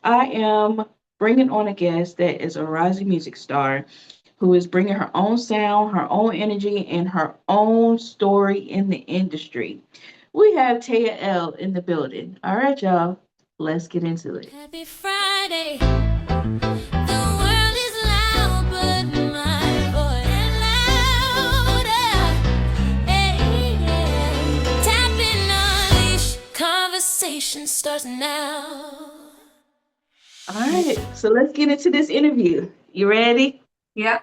I am bringing on a guest that is a rising music star who is bringing her own sound, her own energy, and her own story in the industry. We have Taya Elle in the building. All right, y'all, let's get into it. Happy Friday. The world is loud, but my voice is louder. Hey, yeah. Tapping unleash. Conversation starts now. All right, so let's get into this interview. You ready? Yeah.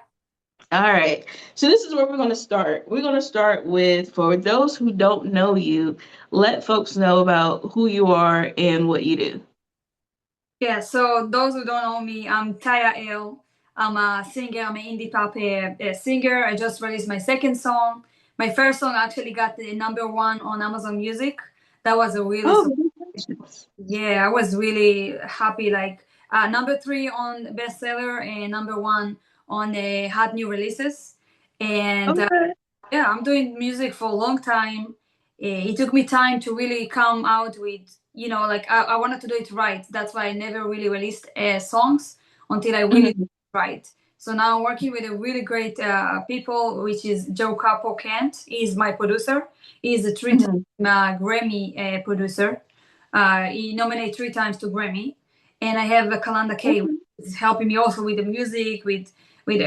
All right. So this is where we're going to start. We're going to start with, for those who don't know you, let folks know about who you are and what you do. Yeah. So those who don't know me, I'm Taya Elle. I'm a singer. I'm an indie pop singer. I just released my second song. My first song actually got the number one on Amazon Music. That was a really Oh, congratulations. yeah. I was really happy. Like number three on bestseller and number one on the hot new releases. And Okay. yeah, I'm doing music for a long time. It took me time to really come out with, like I wanted to do it right. That's why I never really released songs until I really did Mhm. it right. So now I'm working with a really great people, which is Joe Capo Kent. He's my producer. He's a three-time Mhm. Grammy producer. He nominated three times to Grammy. And I have Kalanda K, who Okay. is helping me also with the music, with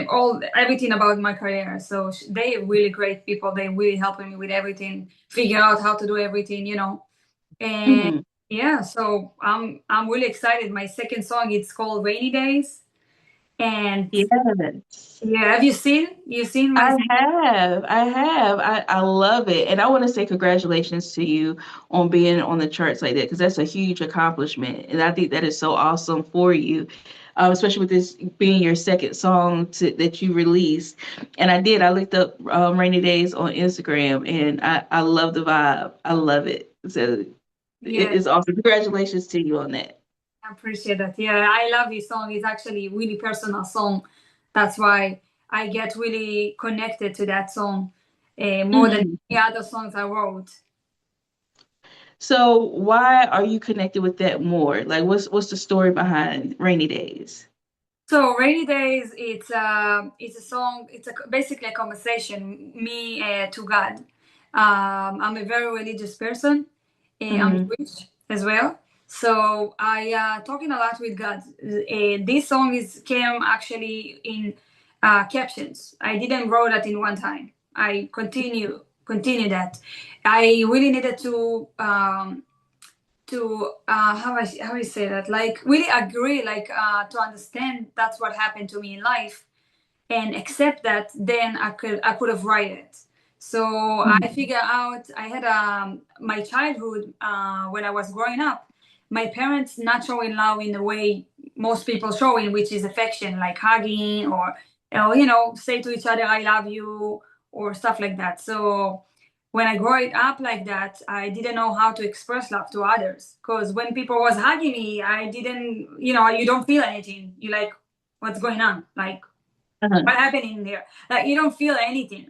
all everything about my career. So they really great people. They really helping me with everything, figure out how to do everything. And Mhm. yeah, so I'm really excited. My second song it's called Rainy Days. And Yes. yeah, have you seen my I have. I have. I love it. And I want to say congratulations to you on being on the charts like that because that's a huge accomplishment. And I think that is so awesome for you, especially with this being your second song that you released. And I looked up Rainy Days on Instagram and I love the vibe. I love it. So it yeah, is awesome. Congratulations to you on that. I appreciate that. Yeah, I love this song. It's actually a really personal song. That's why I get really connected to that song more than Mhm. any other songs I wrote. So why are you connected with that more? Like what's the story behind Rainy Days? So rainy days, it's a song. It's basically a conversation me to God. I'm a very religious person. I'm Mm-hmm. Jewish as well, so I talking a lot with God. This song is came actually in captions. I didn't wrote that in one time. I continue that. I really needed to how I say that, like really agree, like to understand that's what happened to me in life and accept that, then I could have write it. So I figure out I had my childhood when I was growing up, my parents not showing love in the way most people showing, which is affection, like hugging or say to each other I love you or stuff like that. So when I grew it up like that, I didn't know how to express love to others, because when people was hugging me, I didn't, you don't feel anything. You like, what's going on, like Uh-huh. what happening in there, like you don't feel anything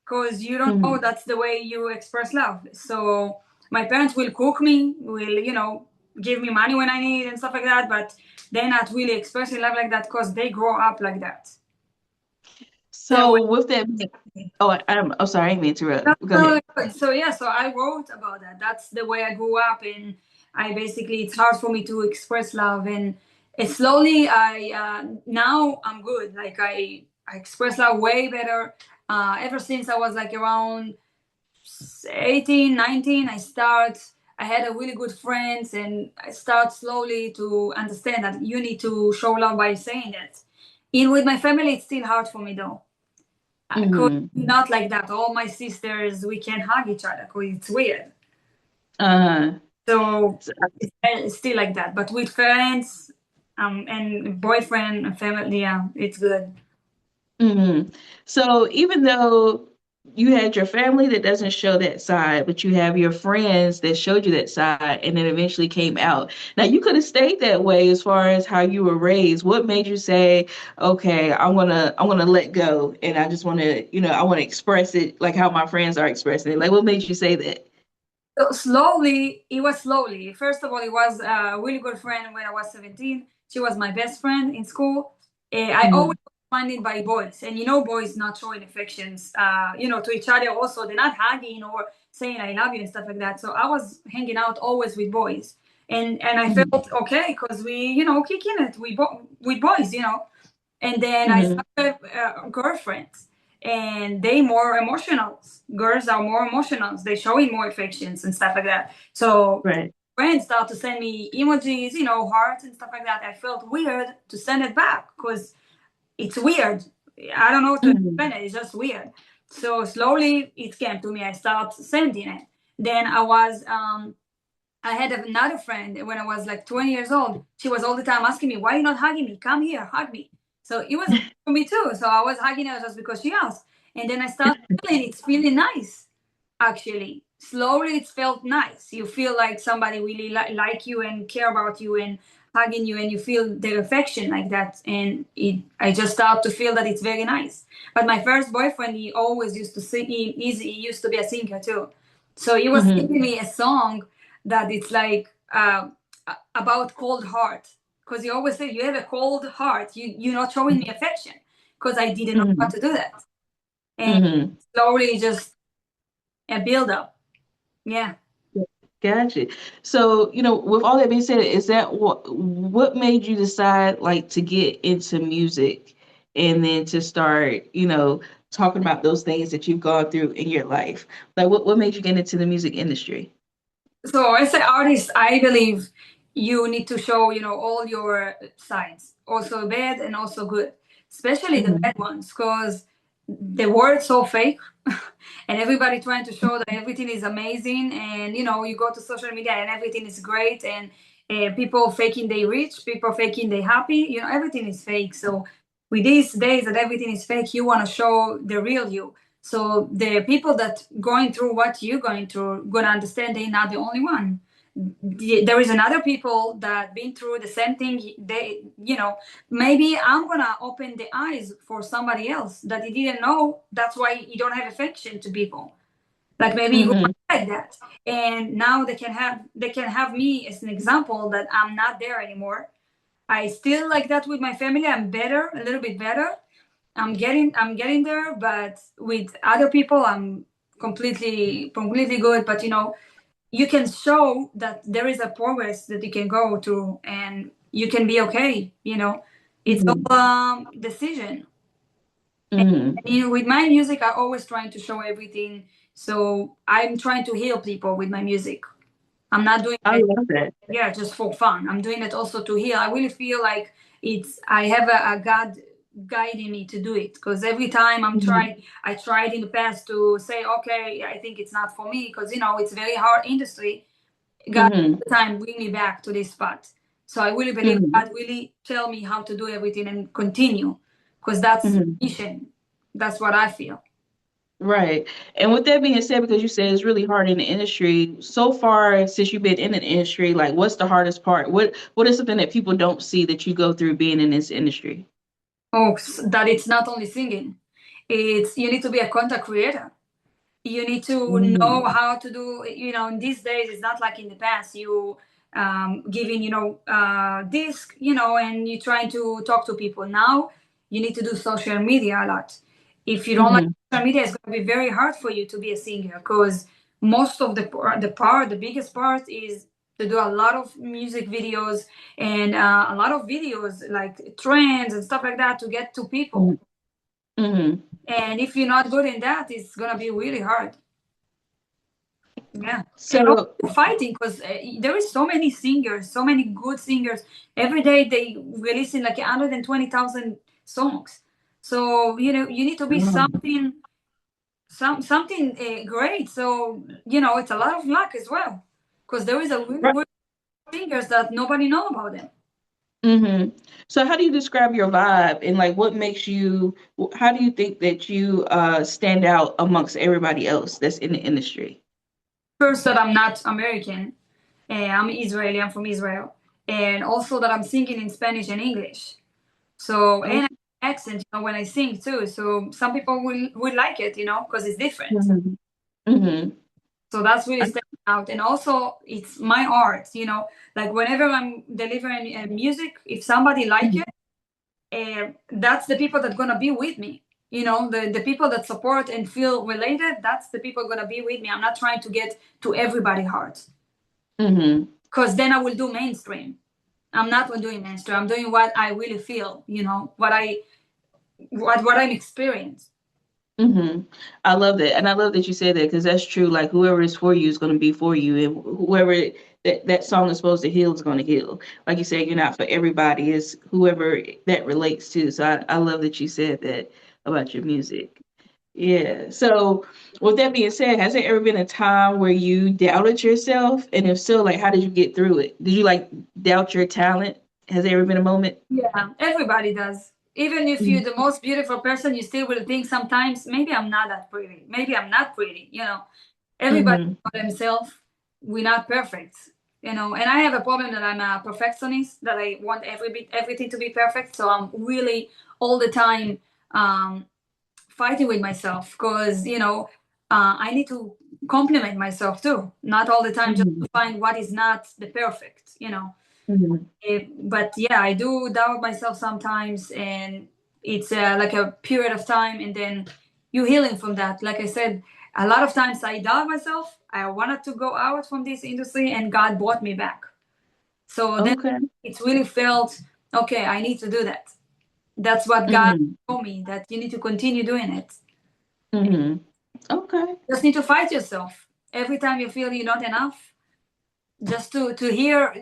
because you don't know Mhm. that's the way you express love. So my parents will cook me, will give me money when I need and stuff like that, but they're not really expressing love like that because they grow up like that. So So with that, oh sorry, I didn't mean to interrupt. Go ahead. so yeah, so I wrote about that. That's the way I grew up, and I basically it's hard for me to express love, and slowly I now I'm good. Like I express love way better. Ever since I was like around 18, 19, I had a really good friends, and I start slowly to understand that you need to show love by saying that. In with my family, it's still hard for me though. Cause Hmm. not like that. All my sisters, we can hug each other because it's weird. Uh, So so, it's still like that. But with friends, and boyfriend and family, yeah, it's good. mhm. So even though you had your family that doesn't show that side, but you have your friends that showed you that side and then eventually came out. Now you could have stayed that way as far as how you were raised. What made you say, okay, I'm gonna let go and I just wanna, I wanna express it like how my friends are expressing it. Like what made you say that? So slowly, it was slowly. First of all, it was a really good friend when I was 17. She was my best friend in school. I always Mhm. was surrounded by boys, and you know, boys not showing affections, to each other. Also, they're not hugging or saying "I love you" and stuff like that. So I was hanging out always with boys, and I Mhm. felt okay because we, kicking it with boys, And then I Mhm. started girlfriends, and they more emotional. Girls are more emotional. They showing more affections and stuff like that. So Right. friends start to send me emojis, hearts and stuff like that. I felt weird to send it back because it's weird. I don't know how to Mhm. explain it. It's just weird. So slowly it came to me. I started sending it. Then I had another friend when I was like 20 years old. She was all the time asking me, "Why are you not hugging me? Come here, hug me." So it was for me too. So I was hugging her just because she asked. And then I started feeling it's really nice, actually. Slowly it felt nice. You feel like somebody really like you and care about you and hugging you, and you feel their affection like that. And I just start to feel that it's very nice. But my first boyfriend, he always used to sing. He used to be a singer too. So he was Mhm. singing me a song that it's like about cold heart, because you always say you have a cold heart, you're not showing me affection, because I didn't know how Mhm. to do that. And Mhm. slowly just a build up. Yeah. Gotcha. So, with all that being said, is that what made you decide like to get into music and then to start, talking about those things that you've gone through in your life? Like what made you get into the music industry? So as an artist, I believe you need to show, all your sides, also bad and also good, especially the Mhm. bad ones, because the world's so fake, and everybody trying to show that everything is amazing, and you go to social media and everything is great, and people faking they rich, people faking they happy, everything is fake. So with these days that everything is fake, you want to show the real you. So the people that going through what you're going through gonna understand they're not the only one. There is another people that been through the same thing. They, maybe I'm gonna open the eyes for somebody else that he didn't know. That's why you don't have affection to people. Like maybe you Mhm. like that, and now they can have me as an example that I'm not there anymore. I still like that with my family. I'm better, a little bit better. I'm getting there, but with other people, I'm completely good. But you can show that there is a progress that you can go through, and you can be okay. It's all Mhm. decision. Mhm. And with my music, I always trying to show everything. So I'm trying to heal people with my music. I'm not doing I it, love that. yeah, just for fun. I'm doing it also to heal. I really feel like I have a God guiding me to do it, because every time Mhm. I tried in the past to say, okay, I think it's not for me, because it's a very hard industry. God Mhm. all the time bring me back to this spot. So I really believe Mhm. God really tell me how to do everything and continue, because that's Mhm. mission. That's what I feel. Right. And with that being said, because you said it's really hard in the industry, so far since you've been in the industry, like what's the hardest part? What is something that people don't see that you go through being in this industry? Oh, that it's not only singing. It's you need to be a content creator. You need to know Mhm. how to do, in these days it's not like in the past. You giving disc, and you trying to talk to people. Now you need to do social media a lot. If you don't like Mhm. social media, it's going to be very hard for you to be a singer, because most of the biggest part is to do a lot of music videos, and a lot of videos like trends and stuff like that to get to people. Mhm. Mhm. And if you're not good in that, it's going to be really hard. Yeah, and So, also fighting, because there is so many singers, so many good singers. Every day they releasing like 120,000 songs. So you need to be um, something great. So it's a lot of luck as well, because there is a really right. good singers that nobody know about them. Mhm. So how do you describe your vibe and like what makes you how do you think that you stand out amongst everybody else that's in the industry? First, that I'm not American. I'm Israeli. I'm from Israel, and also that I'm singing in Spanish and English. So, Oh. and accent, when I sing too. So some people will like it, because it's different. Mhm. Mhm. So that's really standing out, and also it's my art. Like whenever I'm delivering music, if somebody like Mhm. it, that's the people that gonna be with me. The people that support and feel related, that's the people gonna be with me. I'm not trying to get to everybody heart, Mhm. because then I will do mainstream. I'm not doing mainstream. I'm doing what I really feel. What I'm experiencing. Hmm. I love that, and I love that you said that because that's true. Like whoever is for you is going to be for you, and whoever that song is supposed to heal is going to heal. Like you said, you're not for everybody. It's whoever that relates to. So I love that you said that about your music. Yeah. So with that being said, has there ever been a time where you doubted yourself, and if so, like how did you get through it? Did you like doubt your talent? Has there ever been a moment? Yeah, everybody does. Even if you're the most beautiful person, you still will think sometimes, maybe I'm not that pretty. Maybe I'm not pretty. Everybody Mm-hmm. for themselves. We're not perfect. And I have a problem that I'm a perfectionist, that I want everything to be perfect. So I'm really all the time um, fighting with myself, because I need to compliment myself too, not all the time just Mm-hmm. to find what is not the perfect. Mm-hmm. But yeah, I do doubt myself sometimes, and it's like a period of time, and then you healing from that. Like I said, a lot of times I doubt myself. I wanted to go out from this industry, and God brought me back. So then Okay. it's really felt okay. I need to do that. That's what God Mm-hmm. told me, that you need to continue doing it. Mm-hmm. Okay. You just need to fight yourself every time you feel you're not enough, just to hear.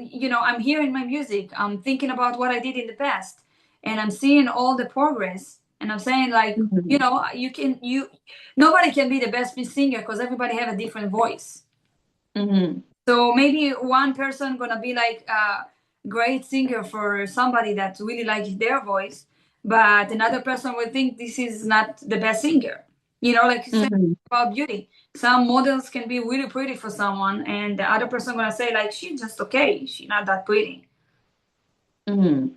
I'm hearing my music, I'm thinking about what I did in the past, and I'm seeing all the progress, and I'm saying, like, Mhm, nobody can be the best singer, because everybody have a different voice. mhm, So maybe one person gonna be like a great singer for somebody that really likes their voice, but another person will think this is not the best singer. Like you said mhm, about beauty. Some models can be really pretty for someone, and the other person gonna say, like, she's just okay. She's not that pretty. mhm.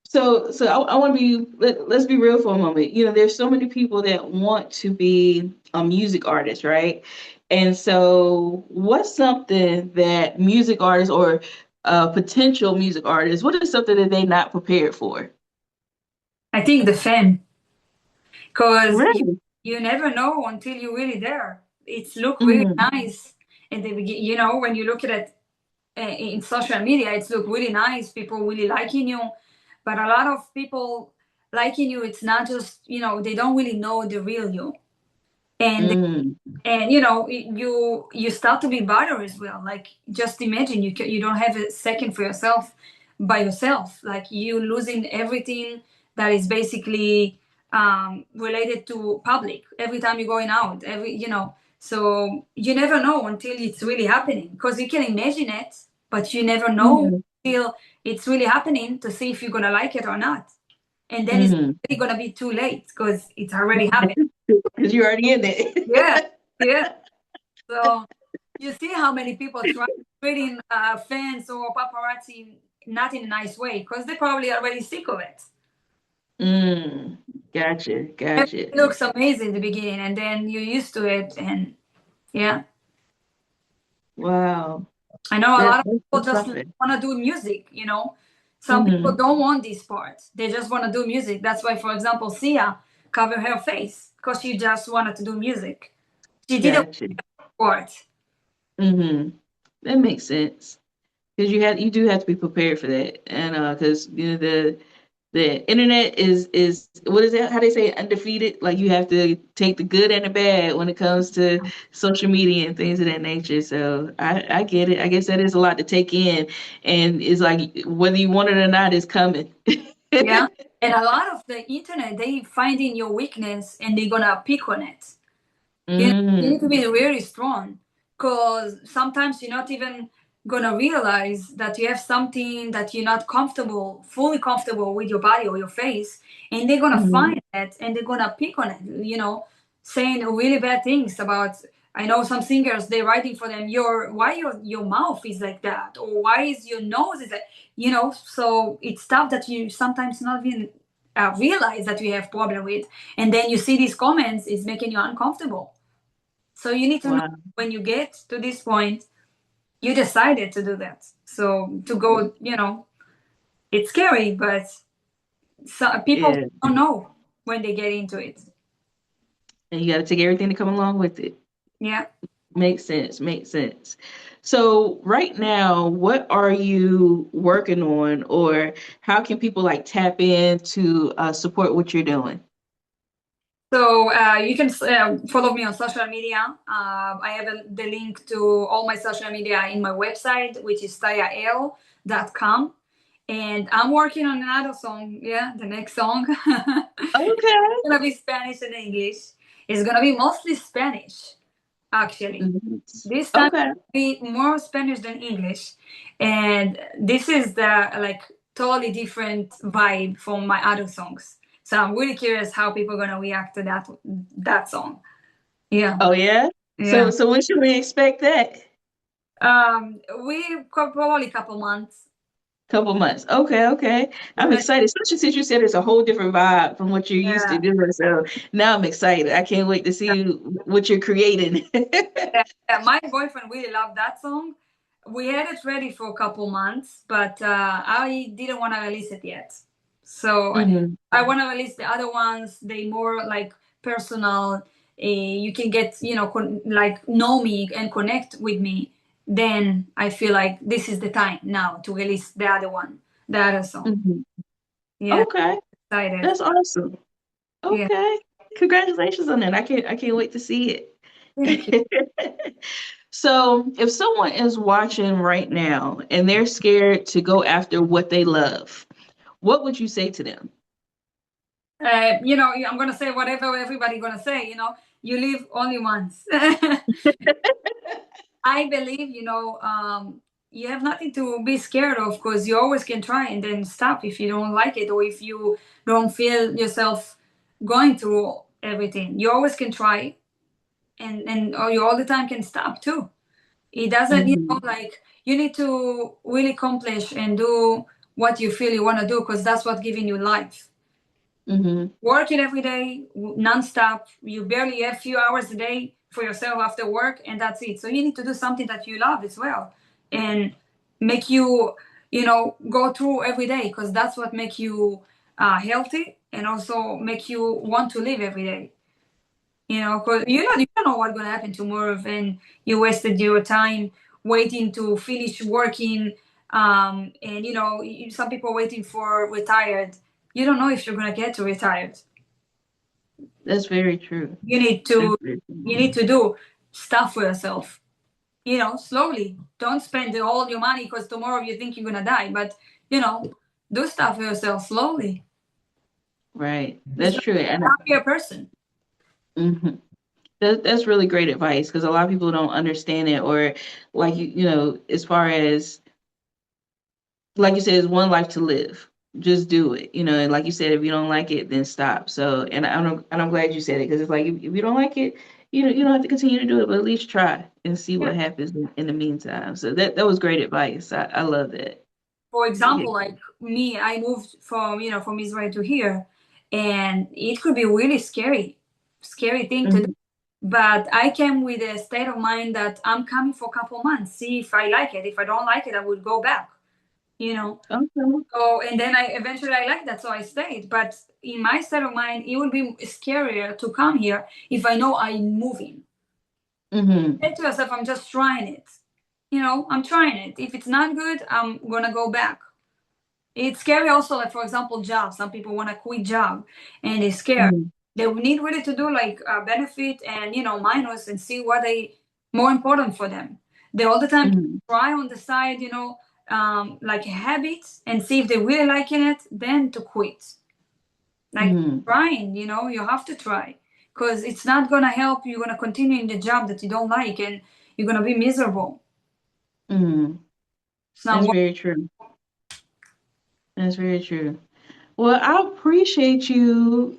So I want to let's be real for a moment. There's so many people that want to be a music artist, right? And so, what's something that music artists or potential music artists, what is something that they not prepared for? I think the fame, because you, Really? you never know until you're really there. It's look really Mm-hmm, nice in the beginning. When you look at it in social media, it's look really nice, people really liking you, but a lot of people liking you, it's not just, they don't really know the real you. mm-hmm, And you start to be bothered as well. Like, just imagine, you don't have a second for yourself, by yourself, like you losing everything that is basically related to public, every time you're going out, so you never know until it's really happening, because you can imagine it, but you never know mm-hmm, until it's really happening, to see if you're gonna like it or not. And then it's mm-hmm. really gonna be too late, because it's already happened. Because you're already in Yeah, it. yeah. So you see how many people try treating fans or paparazzi not in a nice way, because they're probably already sick of it. Mm, gotcha, gotcha. It looks amazing in the beginning, and then you're used to it, and yeah. Wow, I know a lot of people that's just something. want to do music. Some people Mm-hmm, don't want this part. They just want to do music. That's why, for example, Sia covered her face, because she just wanted to do music. She didn't gotcha. want it. Mm-hmm. That makes sense. Because you do have to be prepared for that, and because the internet is what is it? How they say it? Undefeated. Like you have to take the good and the bad when it comes to social media and things of that nature. So I get it. I guess that is a lot to take in, and it's like whether you want it or not, it's coming. Yeah. And a lot of the internet, they finding your weakness, and they're gonna pick on it. You need to Mm, be really strong, because sometimes you're not even gonna realize that you have something that you're not fully comfortable with your body or your face, and they're gonna mm, find it, and they're gonna pick on it, saying really bad things about. I know some singers, they're writing for them, why your mouth is like that, or why is your nose is like, so it's stuff that you sometimes not even realize that you have problem with, and then you see these comments, it's making you uncomfortable. So you need to know Wow. when you get to this point, you decided to do that. So to go, it's scary, but people Yeah. don't know when they get into it. And you got to take everything to come along with it. Yeah. Makes sense. Makes sense. So right now, what are you working on, or how can people like tap in to support what you're doing? So you can follow me on social media. I have the link to all my social media in my website, which is tayaelle.com. And I'm working on another song. Yeah, the next song. Okay. It's gonna be Spanish and English. It's gonna be mostly Spanish, actually. Nice. This time Okay. be more Spanish than English, and this is the like totally different vibe from my other songs. So I'm really curious how people are gonna react to that song. Yeah, Oh yeah. So yeah. so when should we expect that? We probably couple months. Couple months. Okay, okay. I'm When, excited, especially since you said it's a whole different vibe from what you're used to yeah, doing. So now I'm excited. I can't wait to see what you're creating. yeah, my boyfriend really loved that song. We had it ready for a couple months, but I didn't want to release it yet. So Hmm. I want to release the other ones. They more like personal. You can get, like know me and connect with me. Then I feel like this is the time now to release the other one, the other song. Hmm. Yeah, Okay, excited. that's awesome. Yeah, Okay, congratulations on that. I can't wait to see thank you. it. So, if someone is watching right now and they're scared to go after what they love, what would you say to them? I'm gonna say whatever everybody gonna say. You live only once. I believe, you have nothing to be scared of because you always can try and then stop if you don't like it or if you don't feel yourself going through everything. You always can try and or you all the time can stop too. It doesn't, Hmm. like you need to really accomplish and do what you feel you want to do because that's what giving you life. Hmm. Working every day non-stop, you barely have a few hours a day for yourself after work and that's it. So you need to do something that you love as well and make you go through every day because that's what make you healthy and also make you want to live every day, because you don't know what's going to happen tomorrow and you wasted your time waiting to finish working, and some people waiting for retired. You don't know if you're going to get to retired. That's very true. You need That's to very true. you need to do stuff for yourself, slowly. Don't spend all your money because tomorrow you think you're gonna die, but you know do stuff for yourself slowly. Right. It's That's gonna true. make you And a happier person. mhm. That's really great advice because a lot of people don't understand it, or like as far as like you said, it's one life to live. Just do it, and like you said, if you don't like it, then stop. So, and I'm glad you said it because it's like if you don't like it, you don't have to continue to do it, but at least try and see Yeah. what happens in the meantime. So that was great advice. I love that. For Yeah. example, like me, I moved from Israel to here, and it could be really scary thing to do. Mhm. But I came with a state of mind that I'm coming for a couple months, see if I like it. If I don't like it, I would go back. You know, Okay. So, and then I eventually I liked that, so I stayed. But in my state of mind, it would be scarier to come here if I know I'm moving. Mm-hmm. Say to yourself, I'm just trying it. I'm trying it. If it's not good, I'm gonna go back. It's scary also, like for example, job. Some people want to quit job and they're scared. Mm-hmm. They need really to do like benefit and minus and see what they more important for them. They all the time Mm-hmm. try on the side, like habits and see if they really liking it, then to quit. Like Mm-hmm. trying, you have to try because it's not gonna help. You're gonna continue in the job that you don't like and you're gonna be miserable. Mm-hmm. It's not That's worth. very true. That's very true. Well, I appreciate you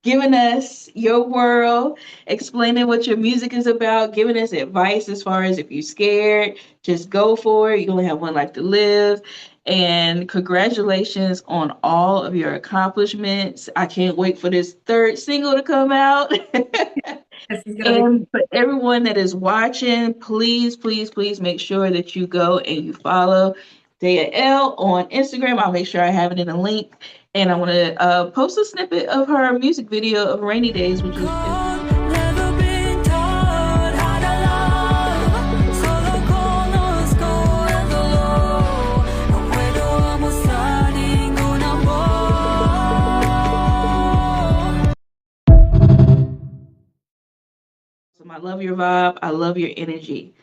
giving us your world, explaining what your music is about, giving us advice as far as if you're scared, just go for it. You only have one life to live. And congratulations on all of your accomplishments. I can't wait for this third single to come out. This is gonna be And for everyone that is watching, please, please, please make sure that you go and you follow Taya Elle on Instagram. I'll make sure I have it in a link. And I want to post a snippet of her music video of Rainy Days, which is just cold, never been taught how to love. Solo conosco el dolor. No puedo mostrar ningún amor. awesome. I love your vibe. I love your energy.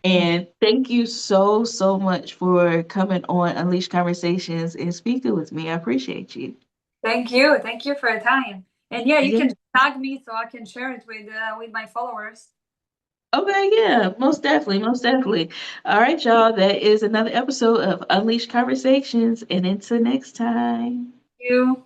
And thank you so, so much for coming on Unleashed Conversations and speaking with me. I appreciate you. thank you. Thank you for your time. And yeah, you Yeah. can tag me so I can share it with my followers. Okay, yeah, most definitely, most definitely. All right, y'all. That is another episode of Unleashed Conversations. And until next time. Thank you.